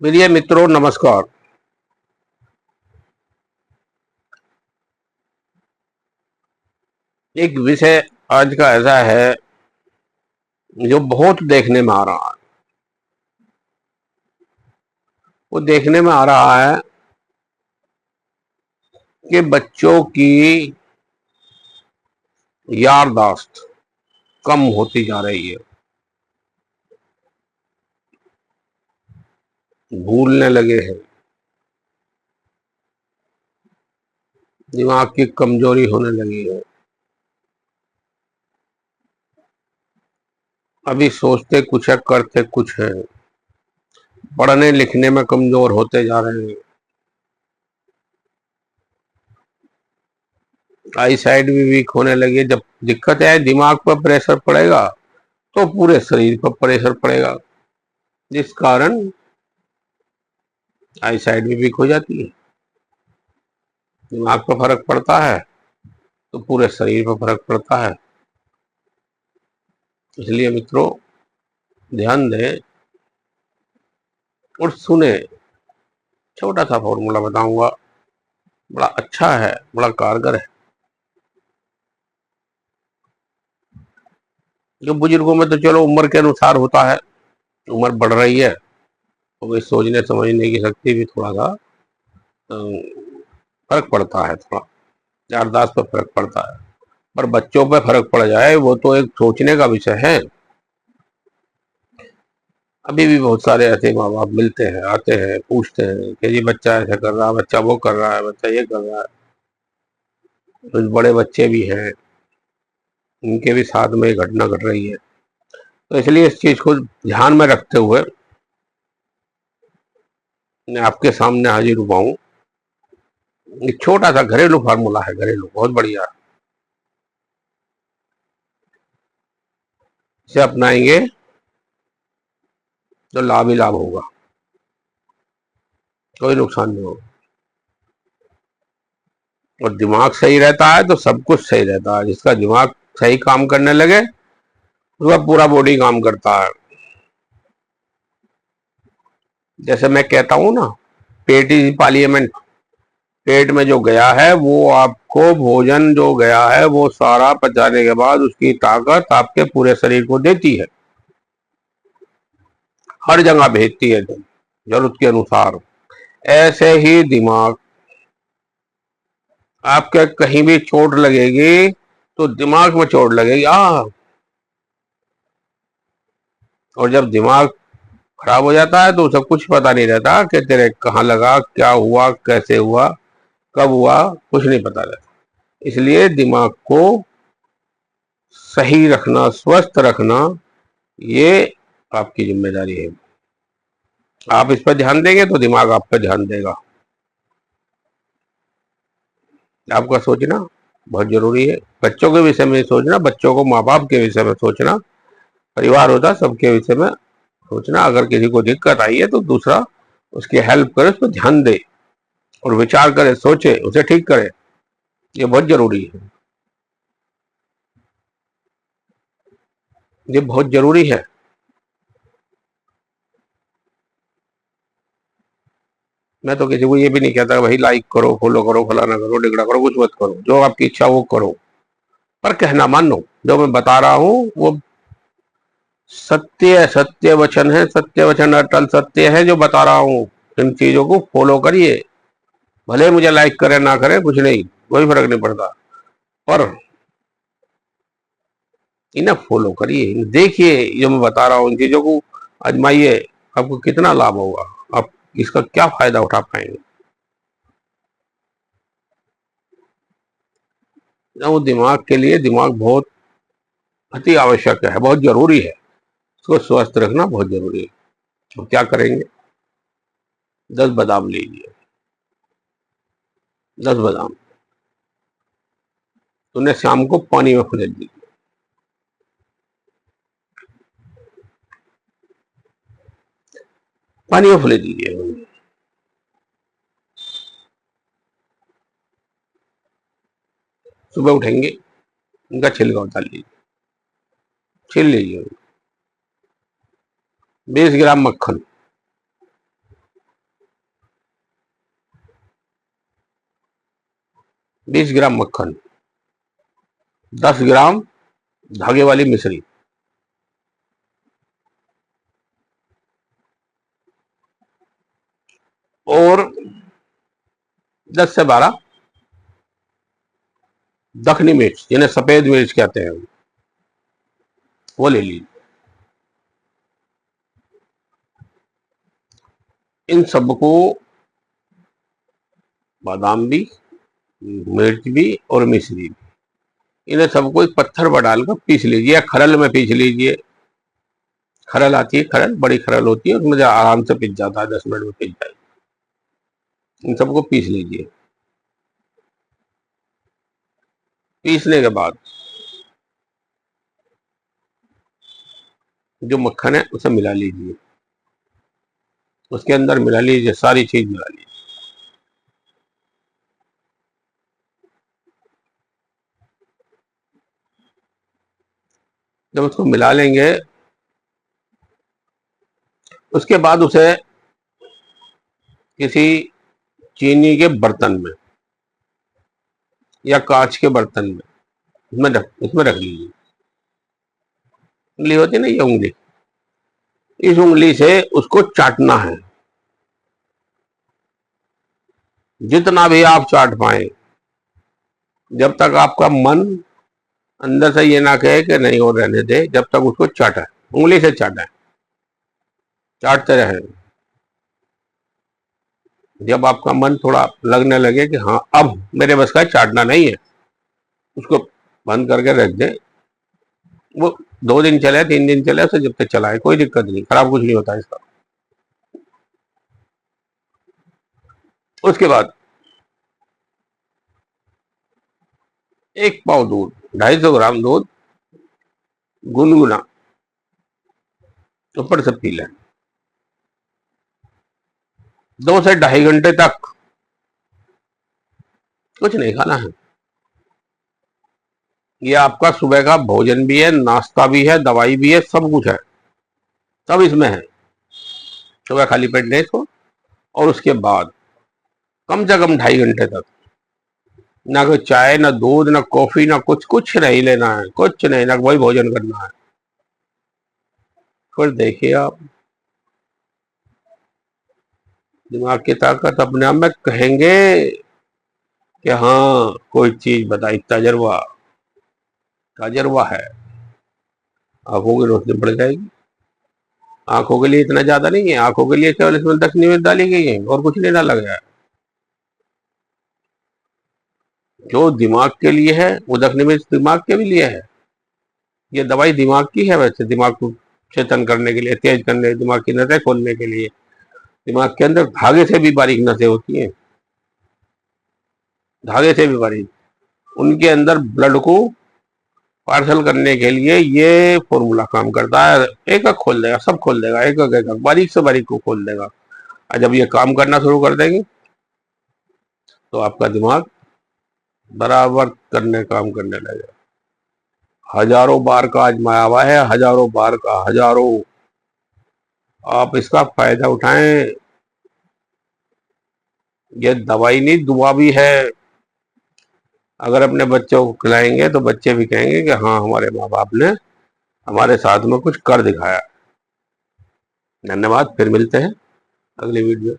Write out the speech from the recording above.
प्रिय मित्रों नमस्कार। एक विषय आज का ऐसा है जो बहुत देखने में आ रहा है। वो देखने में आ रहा है कि बच्चों की याददाश्त कम होती जा रही है, भूलने लगे हैं, दिमाग की कमजोरी होने लगी है। अभी सोचते कुछ है, करते कुछ है, पढ़ने लिखने में कमजोर होते जा रहे हैं। आई साइड भी वीक होने लगी है। जब दिक्कत है दिमाग पर प्रेशर पड़ेगा तो पूरे शरीर पर प्रेशर पड़ेगा, जिस कारण आई साइड भी वीक हो जाती है। दिमाग पर फर्क पड़ता है तो पूरे शरीर पर फर्क पड़ता है। इसलिए मित्रों ध्यान दें और सुने। छोटा सा फॉर्मूला बताऊंगा, बड़ा अच्छा है, बड़ा कारगर है। जो बुजुर्गों में तो चलो उम्र के अनुसार होता है, उम्र बढ़ रही है तो इस सोचने समझने की शक्ति भी थोड़ा सा फर्क पड़ता है, थोड़ा याददाश्त पर फर्क पड़ता है। पर बच्चों पर फर्क पड़ जाए वो तो एक सोचने का विषय है। अभी भी बहुत सारे ऐसे माँ बाप मिलते हैं, आते हैं, पूछते हैं कि जी बच्चा ऐसा कर रहा है, बच्चा वो कर रहा है, बच्चा ये कर रहा है। कुछ बड़े बच्चे भी हैं, उनके भी साथ में ये घटना घट रही है। तो इसलिए इस चीज को ध्यान में रखते हुए मैं आपके सामने हाजिर हुआ हूँ। एक छोटा सा घरेलू फार्मूला है, घरेलू, बहुत बढ़िया। इसे अपनाएंगे तो लाभ ही लाभ होगा, कोई नुकसान नहीं होगा। और दिमाग सही रहता है तो सब कुछ सही रहता है। जिसका दिमाग सही काम करने लगे उसका पूरा बॉडी काम करता है। जैसे मैं कहता हूँ ना, पेट इज पार्लियामेंट। पेट में जो गया है वो आपको भोजन जो गया है वो सारा पचाने के बाद उसकी ताकत आपके पूरे शरीर को देती है, हर जगह भेजती है जरूरत के अनुसार। ऐसे ही दिमाग, आपके कहीं भी चोट लगेगी तो दिमाग में चोट लगेगी और जब दिमाग खराब हो जाता है तो सब कुछ पता नहीं रहता कि तेरे कहाँ लगा, क्या हुआ, कैसे हुआ, कब हुआ, कुछ नहीं पता रहता। इसलिए दिमाग को सही रखना, स्वस्थ रखना, ये आपकी जिम्मेदारी है। आप इस पर ध्यान देंगे तो दिमाग आप पर ध्यान देगा। आपका सोचना बहुत जरूरी है। बच्चों के विषय में सोचना, बच्चों को माँ बाप के विषय में सोचना, परिवार होता सबके विषय में सोचना। अगर किसी को दिक्कत आई है तो दूसरा उसकी हेल्प करे, उस पर ध्यान दे और विचार करे, सोचे, उसे ठीक करे। ये बहुत जरूरी है, ये बहुत जरूरी है। मैं तो किसी को ये भी नहीं कहता भाई लाइक करो, फॉलो करो, फलाना करो, डिगड़ा करो, कुछ मत करो। जो आपकी इच्छा वो करो, पर कहना मानो। जो मैं बता रहा हूँ वो सत्य, सत्य वचन है, सत्य वचन अटल सत्य है जो बता रहा हूँ। इन चीजों को फॉलो करिए। भले मुझे लाइक करें ना करें, कुछ नहीं, कोई फर्क नहीं पड़ता, पर इन्हें फॉलो करिए, इन्हें देखिए। जो मैं बता रहा हूँ इन चीजों को आजमाइए, आपको कितना लाभ होगा, आप इसका क्या फायदा उठा पाएंगे। वो दिमाग के लिए, दिमाग बहुत अति आवश्यक है, बहुत जरूरी है। इसको स्वस्थ रखना बहुत जरूरी है। तो क्या करेंगे, 10 बादाम लीजिए, 10 बादाम, उन्हें शाम को पानी में फुले दीजिए। पानी में फुले दीजिए। सुबह उठेंगे, उनका छिलका उतार लीजिए, छील लीजिए। 20 ग्राम मक्खन, 20 ग्राम मक्खन, 10 ग्राम धागे वाली मिश्री, और 10 से 12 दखनी मिर्च, जिन्हें सफेद मिर्च कहते हैं, वो ले लीजिए। इन सबको, बादाम भी, मिर्च भी और मिश्री भी, इन्हें सबको एक पत्थर पर डालकर पीस लीजिए, या खरल में पीस लीजिए। खरल आती है, खरल बड़ी खरल होती है, उसमें आराम से पिस जाता है, 10 मिनट में पिस जाएगी। इन सबको पीस लीजिए। पीसने के बाद जो मक्खन है उसे मिला लीजिए, उसके अंदर मिला लीजिए, सारी चीज मिला लीजिए। जब उसको मिला लेंगे, उसके बाद उसे किसी चीनी के बर्तन में या कांच के बर्तन में इसमें रख लीजिए। उंगली होती है ना, ये उंगली, इस उंगली से उसको चाटना है, जितना भी आप चाट पाए, जब तक आपका मन अंदर से ये ना कहे कि नहीं और रहने दे, जब तक उसको चाटा, उंगली से चाटा, चाटते रहे। जब आपका मन थोड़ा लगने लगे कि हाँ अब मेरे बस का चाटना नहीं है, उसको बंद करके रख दे। वो 2 दिन चले, 3 दिन चले, उसे जब तक चलाए कोई दिक्कत नहीं, खराब कुछ नहीं होता इसका। उसके बाद 1 पाव दूध, 250 ग्राम दूध गुनगुना ऊपर से पी लें। 2 से 2.5 घंटे तक कुछ नहीं खाना है। ये आपका सुबह का भोजन भी है, नाश्ता भी है, दवाई भी है, सब कुछ है, सब इसमें है। सुबह खाली पेट लें इसको, और उसके बाद कम से कम 2.5 घंटे तक ना कोई चाय, ना दूध, ना कॉफी, ना कुछ, कुछ नहीं लेना है, कुछ नहीं, ना वही भोजन करना है। फिर देखिए आप, दिमाग की ताकत अपने आप में कहेंगे कि हाँ कोई चीज बताई, तजर्बा, तजर्बा है। आंखों की रोशनी बढ़ जाएगी। आंखों के लिए इतना ज्यादा नहीं है, आंखों के लिए केवल इसमें 10 निवेश डाली गई है, और कुछ नहीं डाला गया है। जो दिमाग के लिए है वो 10 निवेश दिमाग के भी लिए है। ये दवाई दिमाग की है, वैसे दिमाग को चेतन करने के लिए, तेज करने, दिमाग की नसें खोलने के लिए। दिमाग के अंदर धागे से भी बारीक नसें होती हैं, धागे से भी बारीक, उनके अंदर ब्लड को पार्सल करने के लिए ये फॉर्मूला काम करता है। एक एक खोल देगा, सब खोल देगा, एक एक बारीक से बारीक को खोल देगा। और जब ये काम करना शुरू कर देंगे तो आपका दिमाग बराबर काम करने लगेगा। हजारों बार का आजमाया हुआ है, हजारों बार का, हजारों। आप इसका फायदा उठाएं। ये दवाई नहीं, दुआ भी है। अगर अपने बच्चों को खिलाएंगे तो बच्चे भी कहेंगे कि हाँ हमारे माँ बाप ने हमारे साथ में कुछ कर दिखाया। धन्यवाद, फिर मिलते हैं अगली वीडियो।